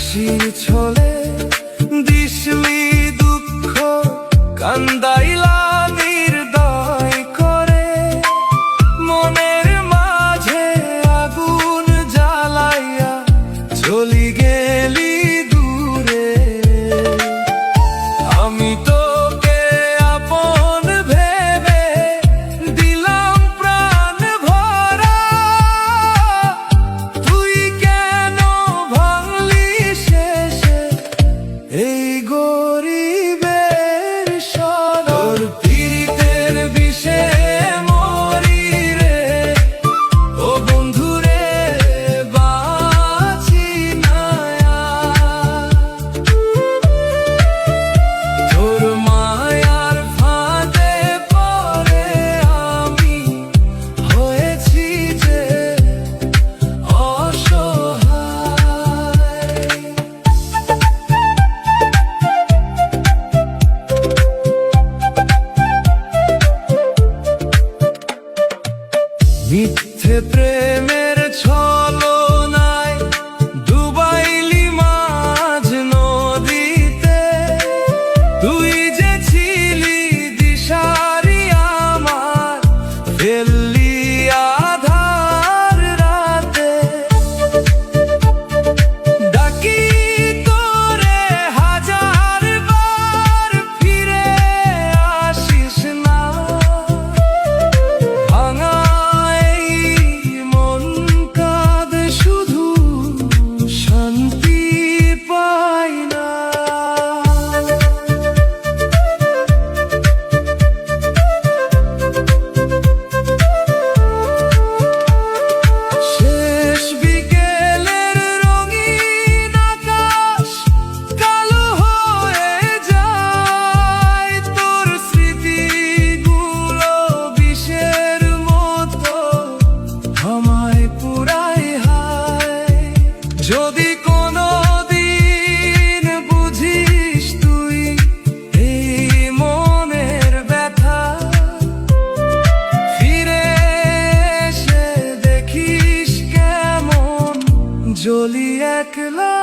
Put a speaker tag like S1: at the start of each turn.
S1: হাসির ছলে দিশলি দুঃখ কান্দাইলা নির্দয় করে, মনের মাঝে আগুন জ্বালাইয়া চলি গেলি দূরে। আমি তোকে আপন ভেবে দিলাম প্রাণ ভরা, তুই কেন ভাঙলি শেষে এই গরিবের সদর। পীড়িতের বিষে মরি রে ও বন্ধু রে, বাঁচি না আর। তোর মায়ার ফাঁদে পড়ে আমি হয়েছি যে অসহায়। মিথ্যে প্রেমের ছলনায় ডুবাইলি মাঝ নদীতে, তুই যে ছিলি দিশারি আমার ফেললি আধার রাতে। ডাকি তোরে হাজার বার ফিরে আসিস না, ভাঙা এই মন কাঁদে শুধু শান্তি পাই না। শেষ বিকেলের রঙিন আকাশ কালো হয়ে যায়, তোর স্মৃতিগুলো বিষের মতো আমায় পুরাই হায়। যদি কোনো দিন বুঝিস তুই এই মনের ব্যথা, ফিরে এসে দেখিস কেমন জ্বলি একলা।